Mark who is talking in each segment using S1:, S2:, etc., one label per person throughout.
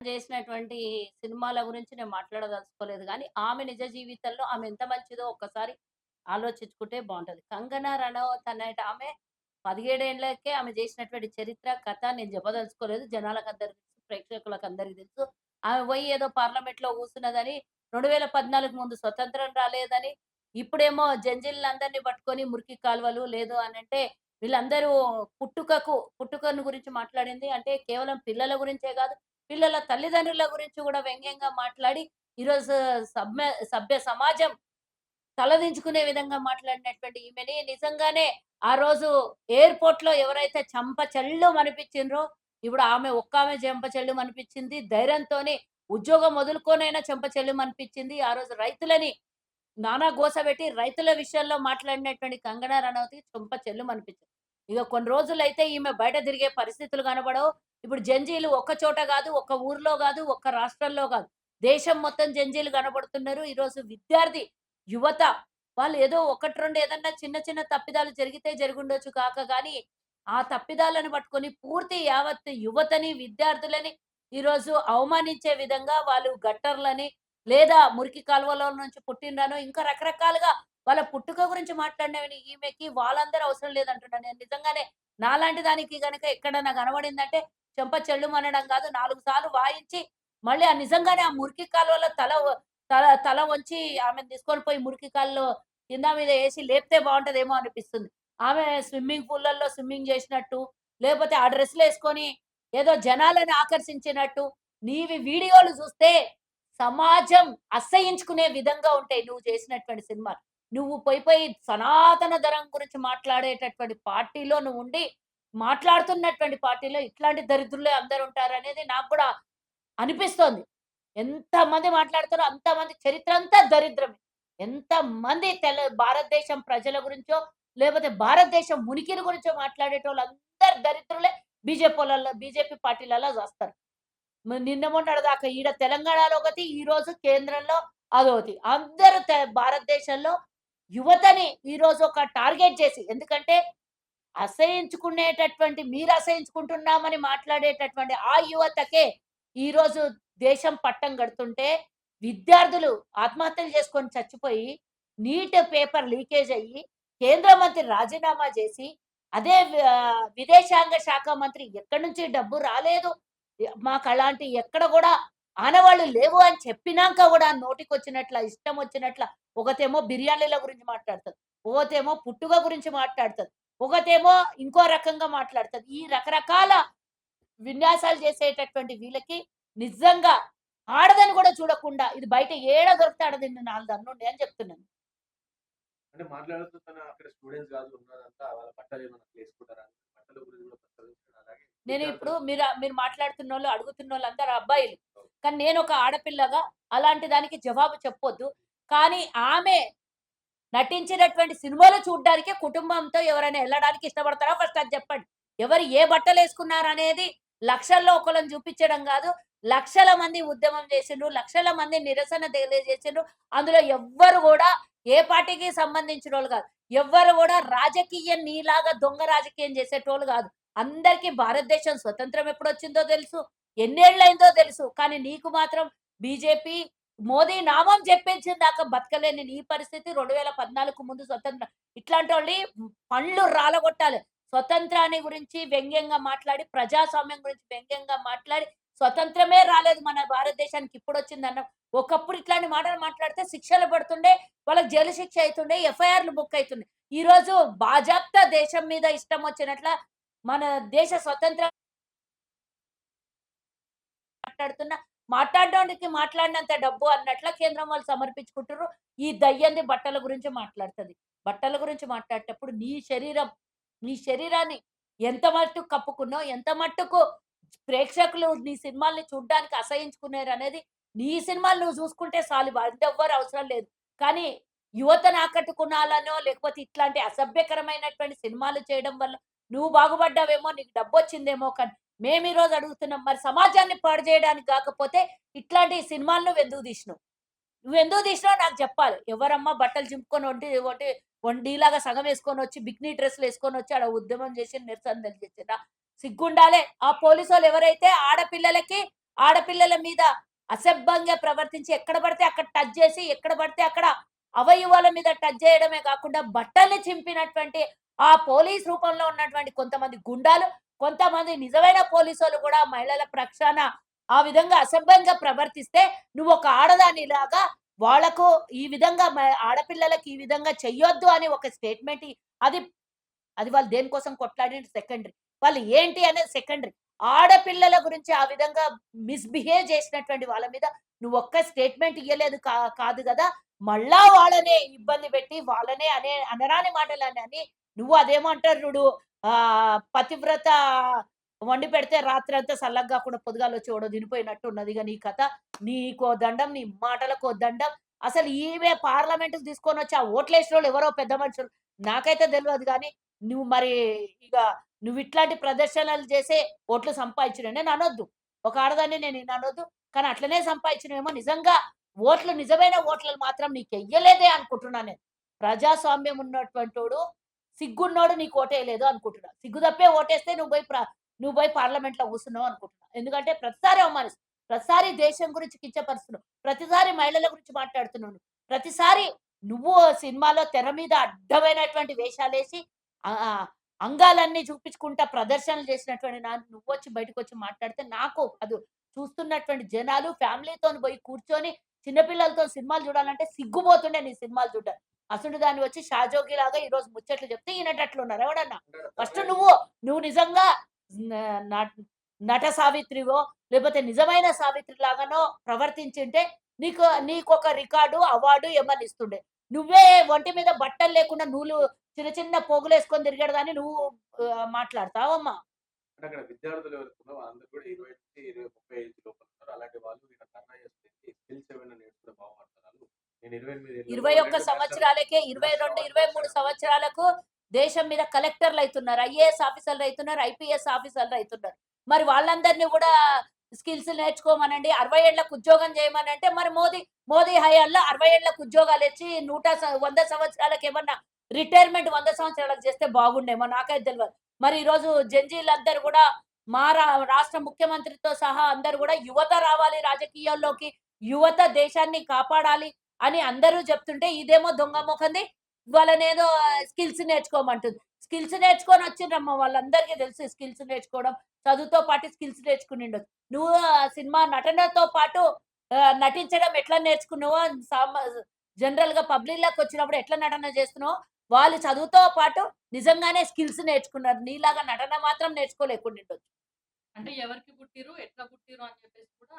S1: చేసినటువంటి సినిమాల గురించి నేను మాట్లాడదలుచుకోలేదు గానీ, ఆమె నిజ జీవితంలో ఆమె ఎంత మంచిదో ఒక్కసారి ఆలోచించుకుంటే బావుంటది. 'కంగనా రనౌత్' అనేటామె 17 ఏళ్లకే ఆమె చేసినటువంటి చరిత్ర, కథ నేను చెప్పదలుచుకోలేదు. జనాలకందరికి తెలుసు, ప్రేక్షకులకందరికి తెలుసు. ఆమె పోయి ఏదో పార్లమెంట్‌లో కూర్చున్నదని, 2014 ముందు స్వతంత్రం రాలేదని, ఇప్పుడేమో జంజీలనందరిని పట్టుకొని మురికి కాలువలు లేదు అనంటే, వీళ్ళందరూ పుట్టుకను గురించి మాట్లాడింది. అంటే కేవలం పిల్లల గురించే గాదు, పిల్లల తల్లిదండ్రుల గురించి గూడా వ్యంగ్యంగా మాట్లాడి, ఈరోజు సభ్య సమాజం తలదించుకునే విధంగా మాట్లాడినటువంటి ఈమెని నిజంగానే ఆ రోజు ఎయిర్‌పోర్ట్‌లో ఎవరైతే చెంప చెల్లుమనిపించిండ్రో, ఇప్పుడు ఆమె ఒక్కామె చెంప చెల్లుమనిపించింది. ధైర్యంతోని ఉద్యోగం వదులుకొనైనా చెంప చెల్లుమనిపించింది. ఆ రోజు రైతులని నానా గోసబెట్టి రైతుల విషయంలో మాట్లాడినటువంటి కంగనా రనౌత్‌కి చెంప చెల్లుమనిపించింది. ఇగ కొన్ని రోజులైతే ఈమె బయట తిరిగే పరిస్థితులు కనబడవు. ఇప్పుడు జంజీలు ఒక్క చోట గాదు, ఒక్క ఊర్లో గాదు, ఒక్క రాష్ట్రంలో గాదు. దేశం మొత్తం జంజీలు కనబడుతున్నారు. ఈరోజు విద్యార్థి, యువత వాళ్ళు ఏదో 1, 2 ఏదన్నా చిన్న చిన్న తప్పిదాలు జరిగితే జరిగుండొచ్చు కాక గానీ, ఆ తప్పిదాలను పట్టుకొని పూర్తి యావత్ యువతని, విద్యార్థులని ఈరోజు అవమానించే విధంగా వాళ్ళు గట్టర్లని, లేదా మురికి కాలువలో నుంచి పుట్టిండ్రనో, ఇంకా రకరకాలుగా వాళ్ళ పుట్టుక గురించి మాట్లాడినవి ఈమెకి వాళ్ళందరూ అవసరం లేదంటున్నా. నేను నిజంగానే నాలాంటి దానికి గనక ఎక్కడన్నా కనబడిందంటే చెంప చెల్లుమనడం గాదు, 4 సార్లు వాయించి మళ్ళీ నిజంగానే ఆ మురికి కాలువలో తల తల వంచి ఆమెను తీసుకొని పోయి మురికి కాలువలో కింద మీద ఏసి లేపితే బావుంటదేమో అనిపిస్తుంది. ఆమె స్విమ్మింగ్ పూల్‌లలో స్విమ్మింగ్ జేసినట్టు, లేపోతే ఆ డ్రెస్సులేసుకొని ఏదో జనాలను ఆకర్షించినట్టు, నీవి వీడియోలు జూస్తే సమాజం అసహించుకునే విధంగా ఉంటాయి నువ్వు చేసినటువంటి సినిమాలు. నువ్వు పోయి సనాతన ధర్మం గురించి మాట్లాడేటటువంటి పార్టీలో నువ్వుండి, మాట్లాడుతున్నటువంటి పార్టీలో ఇట్లాంటి దరిద్రులే అందరుంటారనేది నాకు గూడా అనిపిస్తోంది. ఎంతమంది మాట్లాడతారో అంతమంది చరిత్ర అంతా దరిద్రమే. ఎంతమంది భారతదేశం ప్రజల గురించో, లేపోతే భారతదేశం ఉనికిని గురించో మాట్లాడేటోళ్ళందరూ దరిద్రులే బీజేపీ పార్టీలలో జస్తారు. నిన్న మొన్నటి దాకా ఈడ తెలంగాణలో ఒకటి, ఈరోజు కేంద్రంలో అదోటి. అందరూ భారతదేశంలో యువతని ఈరోజు ఒక టార్గెట్ చేసి, ఎందుకంటే మీరు అసహించుకుంటున్నామని మాట్లాడేటటువంటి ఆ యువతకే ఈరోజు దేశం పట్టం గడుతుంటే, విద్యార్థులు ఆత్మహత్యలు చేసుకొని చచ్చిపోయి, నీట్ పేపర్ లీకేజ్ అయ్యి, కేంద్ర మంత్రి రాజీనామా చేసి, విదేశాంగ శాఖ మంత్రి ఎక్కడి నుంచి డబ్బు రాలేదు, మాకలాంటి ఎక్కడ గూడా ఆనవాళ్ళు లేవు అని చెప్పినాంక గూడా నోటికొచ్చినట్ల, ఇష్టం వచ్చినట్ల ఒకతేమో బిర్యానీల గురించి మాట్లాడుతది. ఒకతేమో పుట్టుక గురించి మాట్లాడుతది. ఒకతేమో ఇంకో రకంగా మాట్లాడుతది. ఈ రకరకాల విన్యాసాలు చేసేటటువంటి వీళ్ళకి నిజంగా ఆడదని గూడా చూడకుండా ఇది బయట ఏడ దొరికితే ఆడ తిను 4 దన్నుండే అని చెప్తున్నాను.
S2: అంటే మాట్లాడుతూ అక్కడ స్టూడెంట్స్ గాదు ఉన్నదంతా వాళ్ళ బట్టలేమన్నా అట్లా యేసుకుంటారా? బట్టల గురించి గూడా ప్రస్తావించాడు. అలాగే
S1: నేను ఇప్పుడు
S2: విద్యార్థులు
S1: మీరు మాట్లాడుతున్నోళ్ళు, అడుగుతున్నోళ్ళందరూ అబ్బాయిలు. కానీ నేనొక ఆడపిల్లగా అలాంటి దానికి జవాబు చెప్పొద్దు. కానీ ఆమె నటించినటువంటి సినిమాలు చూడ్డానికే కుటుంబంతో ఎవరైనా ఎళ్ళడానికి ఇష్టపడతారా? ఫస్ట్ అది జెప్పండి. ఎవరు ఏ బట్టలేసుకున్నారనేది లక్షల్లో ఒకళ్ళని చూపించడం గాదు. లక్షల మంది ఉద్యమం చేసిండ్రు. లక్షల మంది నిరసన తెలియజేసిండ్రు. అందులో ఎవ్వరు గూడా ఏ పార్టీకి సంబంధించినోళ్ళు గాదు. ఎవ్వరు గూడా రాజకీయం నీలాగా దొంగ రాజకీయం చేసేటోళ్ళు గాదు. అందరికీ భారతదేశం స్వతంత్రం ఎప్పుడొచ్చిందో తెలుసు. ఎన్నేళ్లయిందో తెలుసు. కానీ నీకు మాత్రం బీజేపీ మోదీ నామం జపించిందాకా బతకలేని నీ పరిస్థితి 2014 ముందు స్వతంత్రం. ఇట్లాంటోళ్ళి పండ్లు రాలగొట్టాలి. స్వతంత్రాన్ని గురించి వ్యంగ్యంగా మాట్లాడి, ప్రజాస్వామ్యం గురించి వ్యంగ్యంగా మాట్లాడి, స్వతంత్రమే రాలేదు మన భారతదేశానికి ఇప్పుడొచ్చిందన్నాం. ఒకప్పుడు ఇట్లాంటి మాటలు మాట్లాడితే శిక్షలు పడుతుండే, వాళ్ళకి జైలు శిక్ష అయితుండే, ఎఫ్ఐఆర్‌లు బుక్ అయితుండే. ఈరోజు బాజాప్తా దేశం మీద ఇష్టం వచ్చినట్ల మన దేశ స్వతంత్రం మాట్లాడుతున్నా, మాట్లాడడానికి మాట్లాడినంత డబ్బు అన్నట్ల కేంద్రం వాళ్ళు సమర్పించుకుంటుర్రు. ఈ దయ్యంది బట్టల గురించి మాట్లాడుతది. బట్టల గురించి మాట్లాడేటప్పుడు నీ శరీరాన్ని ఎంత మట్టుకు కప్పుకున్నావు, ఎంత మట్టుకు ప్రేక్షకులు నీ సినిమాల్ని చూడ్డానికి అసహించుకున్నారనేది నీ సినిమాలు నువ్వు చూసుకుంటే సాలు. ఎవ్వరు అవసరం లేదు. కానీ యువతను ఆకట్టుకునాలనో, లేకపోతే ఇట్లాంటి అసభ్యకరమైనటువంటి సినిమాలు చేయడం వల్ల నువ్వు బాగుపడ్డావేమో, నీకు డబ్బొచ్చిందేమో కానీ మేమీరోజు అడుగుతున్నాం. మరి సమాజాన్ని పాడు జేయడానికి గాకపోతే ఇట్లాంటి సినిమాలు నువ్వెందుకు తీసినవు? నువ్వెందుకు తీసినావో నాకు జెప్పాలి. ఎవరమ్మా బట్టలు చింపుకొని ఒంటిలాగా సగమేసుకొనొచ్చి బికినీ డ్రెస్సులేసుకొనొచ్చి ఆడ ఉద్యమం జేసి నిరసన తెలియజేసిండ్రా? సిగ్గుండాలే. ఆ పోలీసోళ్ళు ఎవరైతే ఆడపిల్లలకి ఆడపిల్లల మీద అసభ్యంగా ప్రవర్తించి ఎక్కడ పడితే అక్కడ టచ్ చేసి, ఎక్కడ పడితే అక్కడ అవయవాల మీద టచ్ చేయడమే కాకుండా బట్టలు చింపినటువంటి ఆ పోలీస్ రూపంలో ఉన్నటువంటి కొంతమంది గుండాలు, కొంతమంది నిజమైన పోలీసోళ్ళు కూడా మహిళల పక్షాన ఆ విధంగా అసభ్యంగా ప్రవర్తిస్తే నువ్వొక ఆడదానిలాగా వాళ్ళకు ఈ విధంగా ఆడపిల్లలకి ఈ విధంగా చెయ్యొద్దు అని ఒక స్టేట్మెంట్ అది అది వాళ్ళు దేనికోసం కొట్లాడిన సెకండరీ. వాళ్ళు ఏంటి అనేది సెకండరీ. ఆడపిల్లల గురించి ఆ విధంగా మిస్‌బిహేవ్ చేసినటువంటి వాళ్ళ మీద నువ్వొక్క స్టేట్మెంట్ ఇయ్యలేదు కాదు గదా! మళ్ళా వాళ్ళనే ఇబ్బంది పెట్టి, వాళ్ళనే అనరాని మాటలనని నువ్వు అదేమో అంటారు చూడు పతివ్రత వండి పెడితే రాత్రంతా సల్లగ్గాకుండా పొద్దుగాలొచ్చి ఎవడో తినిపోయినట్టు ఉన్నది ఇగ నీ కథ. నీకో దండం, నీ మాటలకో దండం. అసలు ఈమె పార్లమెంట్‌కి తీసుకొనొచ్చి ఆ ఓట్లేసినోళ్ళు ఎవరో పెద్ద మనుషులు. నాకైతే తెలవదు గానీ నువ్వు మరి ఇగ నువ్విట్లాంటి ప్రదర్శనలు చేసే ఓట్లు సంపాదించినవు. నేననొద్దు. ఒక ఆడదాన్ని నేనిననొద్దు. కానీ అట్లనే సంపాదించినవేమో నిజంగా నిజమైన ఓట్లను మాత్రం నీకెయ్యలేదే అనుకుంటున్నా నేను. ప్రజాస్వామ్యం ఉన్నటువంటోడు, సిగ్గున్నోడు నీకు ఓటేయలేదు అనుకుంటున్నా. సిగ్గు తప్పే ఓటేస్తే నువ్వు పోయి పార్లమెంట్‌లో కూసున్నావు అనుకుంటున్నా. ఎందుకంటే ప్రతిసారి అవమానిస్తున్నావు. ప్రతిసారి దేశం గురించి కించపరుస్తున్నావు. ప్రతిసారి మహిళల గురించి మాట్లాడుతున్నావు. ప్రతిసారి నువ్వు సినిమాలో తెర మీద అడ్డమైనటువంటి వేషాలేసి అంగాలన్నీ చూపించుకుంటా ప్రదర్శనలు చేసినటువంటి నువ్వొచ్చి బయటకొచ్చి మాట్లాడితే నాకు అది చూస్తున్నటువంటి జనాలు ఫ్యామిలీతోని పోయి కూర్చొని చిన్న పిల్లలతో సినిమాలు చూడాలంటే సిగ్గుపోతుండే నీ సినిమాలు చూడ్డానికి. అసలు దాన్ని వచ్చి షాజోగిలాగా ఈరోజు ముచ్చట్లు చెప్తే ఈనేటట్లున్నారు ఎవడన్నా.
S2: అంటే
S1: ఫస్ట్
S2: తనే
S1: నువ్వు నిజంగా న నట్ నట సావిత్రివో, లేపోతే నిజమైన సావిత్రి లాగానో ప్రవర్తించుంటే నీకొక రికార్డు, అవార్డు ఏమన్నా ఇస్తుండే. నువ్వే ఒంటి మీద బట్టలు లేకుండా చిన్న చిన్న పోగులేసుకొని తిరిగేదాన్ని నువ్వు మాట్లాడతావమ్మా?
S2: అంటే అక్కడ విద్యార్థులు ఎవరైతే ఉన్నారో వాళ్ళందరూ కూడా 20-30 ఏజ్ లోపల ఉన్నారు. అలాంటి వాళ్ళు ఇలా ధర్నా చేస్తుంటే స్కిల్స్ ఏమైనా నేర్చుకుంటే బాగుపడతారు. నేను 28 ఏళ్లలో
S1: 21
S2: 2 బ్యాచిలర్
S1: సంవత్సరాలకే
S2: బ్యాచిలర్
S1: 22,
S2: అవార్డ్స్
S1: 23
S2: కొట్టేసాను.
S1: సంవత్సరాలకు దేశం మీద కలెక్టర్‌లయితున్నారు. ఐఏఎస్ ఆఫీసర్‌లయితున్నారు. ఐపీఎస్ ఆఫీసర్‌లయితున్నారు. మరి వాళ్ళందరిని గూడా స్కిల్స్ నేర్చుకోమనండి. 60 ఏళ్లకు ఉద్యోగం చేయమనంటే మరి మోదీ హయాంలో 60 ఏళ్లకు ఉద్యోగాలిచ్చి 100 సంవత్సరాలకేమన్నా రిటైర్మెంట్ 100 సంవత్సరాలకు చేస్తే బాగుండేమో నాకైతే తెలవదు. మరి ఈరోజు జంజీలందరూ గూడా మా రాష్ట్ర ముఖ్యమంత్రితో సహా అందరూ గూడా యువత రావాలి రాజకీయాల్లోకి. యువత దేశాన్ని కాపాడాలి అని అందరూ చెప్తుంటే ఇదేమో దొంగ మొఖంది వాళ్ళనేదో స్కిల్స్ నేర్చుకోమంటుంది. స్కిల్స్ నేర్చుకొని వచ్చిండ్రమ్మా వాళ్ళందరికీ తెలుసు స్కిల్స్ నేర్చుకోవడం. చదువుతో పాటు స్కిల్స్ నేర్చుకునిండొచ్చు. నువ్వు సినిమా నటనతో పాటు నటించడం ఎట్లా నేర్చుకున్నావో జనరల్‌గా పబ్లిక్‌లోకొచ్చినప్పుడు ఎట్లా నటన చేస్తున్నావో, వాళ్ళు చదువుతో పాటు నిజంగానే స్కిల్స్ నేర్చుకున్నారు. నీలాగా నటన మాత్రం నేర్చుకోలేకుండిండొచ్చు.
S3: అంటే ఎవరికి పుట్టిర్రు, ఎట్లా పుట్టిర్రు అని చెప్పేసి కూడా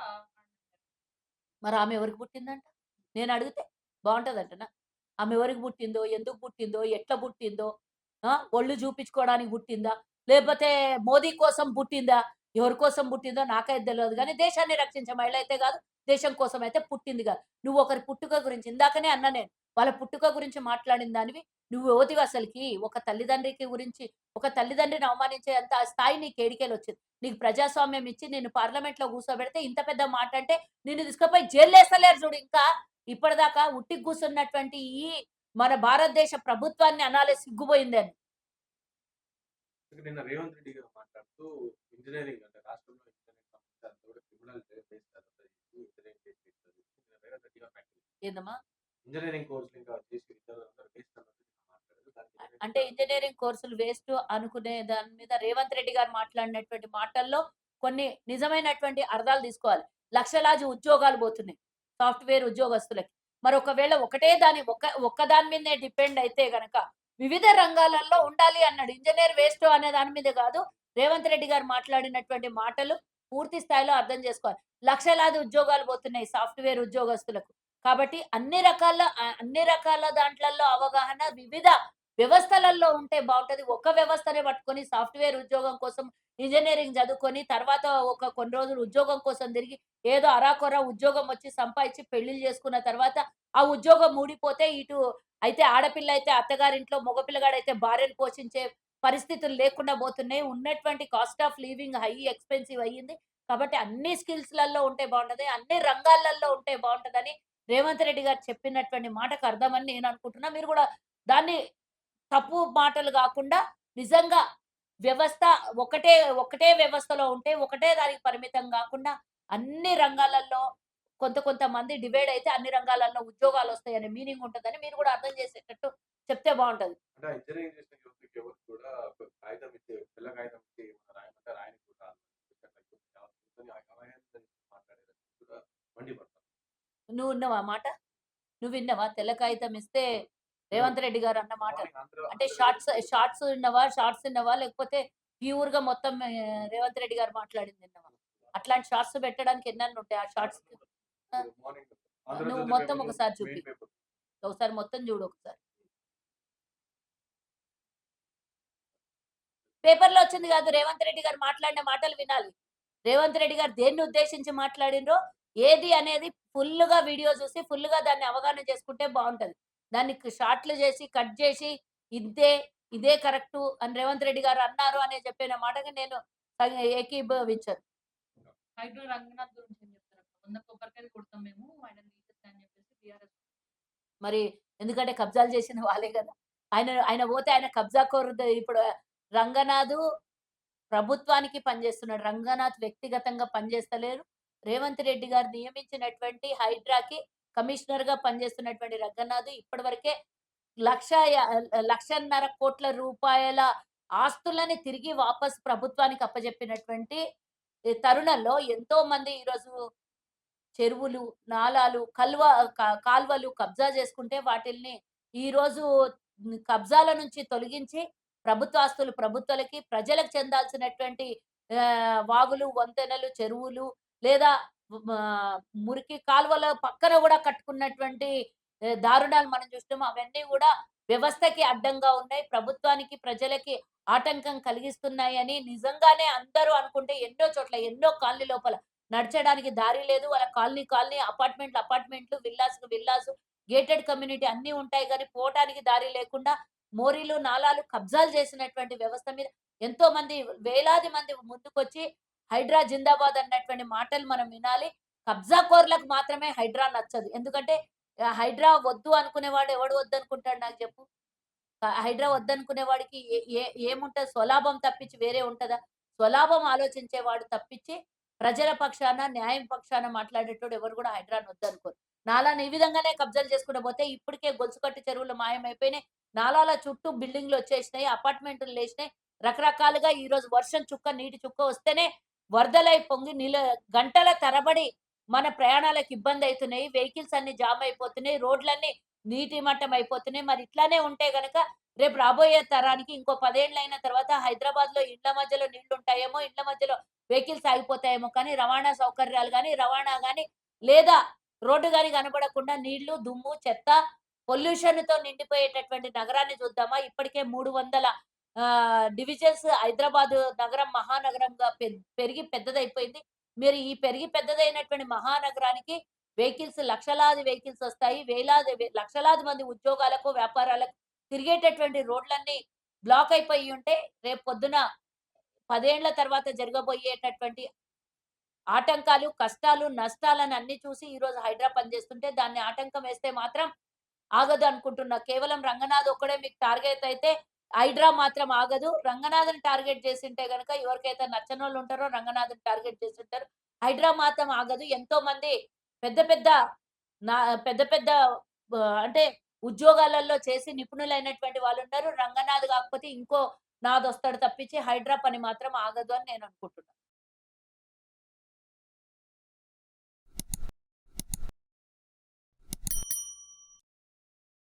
S1: మరి ఆమె ఎవరికి పుట్టిందంట? నేనడిగితే బావుంటదంటనా? ఆమె ఎవరికి పుట్టిందో, ఎందుకు పుట్టిందో, ఎట్లా పుట్టిందో, ఒళ్ళు చూపించుకోవడానికి పుట్టిందా? లేపోతే మోదీ కోసం పుట్టిందా? ఎవరి కోసం పుట్టిందో నాకైతే తెలవదు గానీ, దేశాన్ని రక్షించే మహిళ అయితే గాదు. దేశం కోసం అయితే పుట్టింది గాదు. నువ్వు ఒకరి పుట్టుక గురించి ఇందాకనే అన్నా నేను. వాళ్ళ పుట్టుక గురించి మాట్లాడిన దానివి నువ్వు యువతివసలకి. ఒక తల్లిదండ్రిని అవమానించేంత స్థాయి నీకేడికెళ్ళొచ్చింది? నీకు ప్రజాస్వామ్యం ఇచ్చి నిన్ను పార్లమెంట్‌లో కూర్చోబెడితే ఇంత పెద్ద మాటంటే నిన్ను తీసుకపోయి జైల్లేస్తలేరు చూడు ఇంకా. ఇప్పటిదాకా ఉట్టిగ కూసున్నటువంటి ఈ మన భారతదేశ ప్రభుత్వాన్ని అనాలే సిగ్గుబోయిందని.
S2: నిన్న రేవంత్ రెడ్డి గారు మాట్లాడుతూ ఇంజినీరింగ్ అంటే రాష్ట్రంలో ఇంజినీరింగ్ సంస్థ అంతా కూడా క్రిమినల్ బేస్డ్ అదంతా చేసి ఇంజినీరింగ్ చేసి రేవంత్ రెడ్డి గారు వ్యాఖ్యలు
S1: ఏందమ్మా?
S2: ఇంజినీరింగ్ కోర్సులు ఇంకా చేసి విద్యార్థులందరూ వేస్ట్ అన్నట్టు మాట్లాడారు. దానికి
S1: అంటే
S2: రిలేటెడ్‌గా
S1: ఇంజినీరింగ్ కోర్సులు వేస్ట్ అనుకునే దాని మీద రేవంత్ రెడ్డి గారు మాట్లాడినటువంటి మాటల్లో కొన్ని నిజమైనటువంటి అర్థాలు తీసుకోవాలి. లక్షలాది ఉద్యోగాలు పోతున్నాయి. సాఫ్ట్‌వేర్ ఉద్యోగస్తులకి. మరి ఒకవేళ ఒక్క దాని మీదనే డిపెండ్ అయితే గనక వివిధ రంగాలలో ఉండాలి అన్నాడు. ఇంజినీర్ వేస్ట్ అనే దాని మీద గాదు. రేవంత్ రెడ్డి గారు మాట్లాడినటువంటి మాటలు పూర్తి స్థాయిలో అర్థం చేసుకోవాలి. లక్షలాది ఉద్యోగాలు పోతున్నాయి సాఫ్ట్‌వేర్ ఉద్యోగస్తులకు. కాబట్టి అన్ని రకాల దాంట్లల్లో అవగాహన వివిధ వ్యవస్థలల్లో ఉంటే బావుంటది. ఒక్క వ్యవస్థనే పట్టుకొని సాఫ్ట్‌వేర్ ఉద్యోగం కోసం ఇంజినీరింగ్ చదువుకొని తర్వాత కొన్ని రోజులు ఉద్యోగం కోసం తిరిగి ఏదో అరాకొర ఉద్యోగం వచ్చి సంపాదించి పెళ్లిళ్లు చేసుకున్న తర్వాత ఆ ఉద్యోగం ఊడిపోతే అయితే ఆడపిల్ల అయితే అత్తగారింట్లో, మగ పిల్లగాడైతే భార్యను పోషించే పరిస్థితులు లేకుండా పోతున్నాయి. ఉన్నటువంటి కాస్ట్ ఆఫ్ లివింగ్ ఎక్స్‌పెన్సివ్ అయ్యింది. కాబట్టి అన్ని స్కిల్స్‌లలో ఉంటే బావుంటది. అన్ని రంగాలలో ఉంటే బావుంటదని రేవంత్ రెడ్డి గారు చెప్పినటువంటి మాటకు అర్థమని నేను అనుకుంటున్నా. మీరు గూడా దాన్ని తప్పు మాటలు గాకుండా నిజంగా వ్యవస్థ ఒకటే వ్యవస్థలో ఉంటే, ఒకటే దానికి పరిమితం గాకుండా అన్ని రంగాలలో కొంతమంది డివైడ్ అయితే అన్ని రంగాలలో ఉద్యోగాలొస్తాయనే మీనింగ్ ఉంటదని మీరు కూడా అర్థం చేసేటట్టు చెప్తే బావుంటది.
S2: అంటే ఆ ఇంజినీరింగ్ చేసిన యువతకి ఎవరికి కూడా ఒక కాగితం ఇచ్చి తెల్ల కాగితం ఇచ్చి ఏమన్నా రాయమంటే రాయనికి కూడా రాదు. అట్లా కూర్చొని అమాయకంగా మాట్లాడేది కూడా మండిపడతాను.
S1: నువ్వు విన్నావా ఆ మాట? నువ్వు విన్నావా? తెల్ల కాగితం ఇస్తే రేవంత్ రెడ్డి గారు అన్న మాట.
S2: మార్నింగ్ ఆంధ్ర
S1: అంటే
S2: ఆంధ్రజ్యోతి
S1: షార్ట్స్ విన్నావా? షార్ట్స్ విన్నావా? లేకపోతే ప్యూర్‌గా మొత్తం రేవంత్ రెడ్డి గారు మాట్లాడింది విన్నావా? అట్లాంటి షార్ట్స్ పెట్టడానికి ఎన్నెన్నుంటాయి ఆ షార్ట్స్‌కి. ఆ!
S2: మార్నింగ్
S1: నువ్వు
S2: ఆంధ్రజ్యోతి
S1: మొత్తం
S2: పేపర్‌లో
S1: ఒకసారి చూపి.
S2: Main paper.
S1: ఒకసారి మొత్తం చూడు ఒకసారి. పేపర్‌లో వచ్చింది కాదు. రేవంత్ రెడ్డి గారు మాట్లాడిన మాటలు వినాలి. రేవంత్ రెడ్డి గారు దేన్ని ఉద్దేశించి మాట్లాడిండ్రో, ఏది అనేది ఫుల్లుగా వీడియో చూసి, ఫుల్లుగా దాన్ని అవగాహన చేసుకుంటే బావుంటది. దాన్ని షార్ట్‌లు చేసి, కట్ చేసి, ఇంతే, ఇదే కరెక్టు అని రేవంత్ రెడ్డి గారు అన్నారు అని చెప్పిన మాటకి నేను ఏకీభవించను.
S3: హైడ్రో రంగనాథ్ గురించి ఏం చెప్తారక్క? 100 కొబ్బరికాయలు కొడతాం మేము ఆయనని తీసేస్తా అని చెప్పేసి టీఆర్ఎస్.
S1: మరి ఎందుకంటే కబ్జాలు చేసిన వాళ్ళే గదా! ఆయన ఆయన పోతే ఆయన కబ్జాకోరుడు ఇప్పుడు రంగనాథు ప్రభుత్వానికి పనిచేస్తున్నాడు. రంగనాథ్ వ్యక్తిగతంగా పనిచేస్తలేరు. రేవంత్ రెడ్డి గారు నియమించినటువంటి హైడ్రాకి కమిషనర్‌గా పనిచేస్తున్నటువంటి రంగనాథ్ ఇప్పటివరకే లక్ష య 1,50,00,00,000 ఆస్తులని తిరిగి వాపస్ ప్రభుత్వానికి అప్పజెప్పినటువంటి ఈ తరుణంలో ఎంతోమంది ఈరోజు చెరువులు, నాలాలు, కాల్వలు కబ్జా చేసుకుంటే వాటిల్ని ఈరోజు కబ్జాల నుంచి తొలగించి ప్రభుత్వ ఆస్తులు ప్రభుత్వాలకి, ప్రజలకు చెందాల్సినటువంటి వాగులు, వంతెనలు, చెరువులు లేదా మురికి కాలువల పక్కన గూడా కట్టుకున్నటువంటి దారుణాలు మనం చూస్తున్నాం. అవన్నీ గూడా వ్యవస్థకి అడ్డంగా ఉన్నాయి. ప్రభుత్వానికి, ప్రజలకి ఆటంకం కలిగిస్తున్నాయని నిజంగానే అందరూ అనుకుంటే ఎన్నో చోట్ల, ఎన్నో కాలనీ లోపల నడచడానికి దారి లేదు. వాళ్ళ కాలనీ, అపార్ట్మెంట్లు, విల్లాసు, గేటెడ్ కమ్యూనిటీ అన్నీ ఉంటాయి గానీ, పోవటానికి దారి లేకుండా మోరీలు, నాలాలు కబ్జాలు చేసినటువంటి వ్యవస్థ మీద ఎంతోమంది వేలాది మంది ముందుకొచ్చి హైడ్రా జిందాబాద్ అన్నటువంటి మాటలు మనం వినాలి. కబ్జాకోర్లకు మాత్రమే హైడ్రా నచ్చదు. ఎందుకంటే హైడ్రా వద్దు అనుకునేవాడు ఎవడు వద్దనుకుంటాడు నాకు జెప్పు? హైడ్రా వద్దనుకునే వాడికి ఏ ఏ ఏముంటది? స్వలాభం తప్పించి వేరే ఉంటదా? స్వలాభం ఆలోచించేవాడు తప్పించి, ప్రజల పక్షాన, న్యాయం పక్షాన మాట్లాడేటోడు ఎవరు గూడా హైడ్రాని వద్దనుకోరు. నాలాని ఈ విధంగానే కబ్జాలు చేసుకుంటూ పోతే ఇప్పటికే గొలుసుకట్టు చెరువులు మాయమైపోయినాయి. నాలాల చుట్టూ బిల్డింగ్‌లొచ్చేసినాయి. అపార్ట్‌మెంటులు లేసినాయి. రకరకాలుగా ఈరోజు వర్షం చుక్క, నీటి చుక్క వస్తేనే వరదలై పొంగి గంటల తరబడి మన ప్రయాణాలకు ఇబ్బందయితున్నాయి. వెహికల్స్ అన్నీ జామ్ అయిపోతున్నాయి. రోడ్లన్నీ నీటి మట్టం అయిపోతున్నాయి. మరి ఇట్లానే ఉంటే గనక రేపు రాబోయే తరానికి ఇంకో 10 ఏళ్లయిన తర్వాత హైదరాబాద్‌లో ఇండ్ల మధ్యలో నీళ్లుంటాయేమో, ఇండ్ల మధ్యలో వెహికల్స్ ఆగిపోతాయేమో కానీ రవాణా సౌకర్యాలు గాని, రవాణా గాని లేదా రోడ్డు గాని కనపడకుండా నీళ్లు, దుమ్ము, చెత్త, పొల్యూషన్‌తో నిండిపోయేటటువంటి నగరాన్ని చూద్దామా? ఇప్పటికే 300 డివిజన్స్ హైదరాబాద్ నగరం మహానగరంగా పెరిగి పెద్దదైపోయింది. మీరు ఈ పెరిగి పెద్దదైనటువంటి మహానగరానికి లక్షలాది వెహికల్స్ వస్తాయి. లక్షలాది మంది ఉద్యోగాలకు, వ్యాపారాలకు తిరిగేటటువంటి రోడ్లన్నీ బ్లాక్ అయిపోయి ఉంటే, రేపు పొద్దున 10 ఏళ్ల తర్వాత జరగబోయేటటువంటి ఆటంకాలు, కష్టాలు, నష్టాలను అన్నీ చూసి ఈరోజు హైడ్రా పనిచేస్తుంటే, దాన్ని ఆటంకం వేస్తే మాత్రం ఆగదు అనుకుంటున్నా. కేవలం రంగనాథ్ ఒక్కడే మీకు టార్గెట్ అయితే, హైడ్రా మాత్రం ఆగదు. రంగనాథ్‌ని టార్గెట్ చేసుంటే గనక ఎవరికైతే నచ్చనోళ్ళు ఉంటారో రంగనాథ్‌ని టార్గెట్ చేసుంటారు. హైడ్రా మాత్రం ఆగదు. ఎంతోమంది పెద్ద పెద్ద నా పెద్ద పెద్ద అంటే ఉద్యోగాలలో చేసి నిపుణులైనటువంటి వాళ్ళున్నారు. రంగనాథ్ కాకపోతే ఇంకో నాథొస్తాడు తప్పించి హైడ్రా పని మాత్రం ఆగదు అని నేను అనుకుంటున్నా.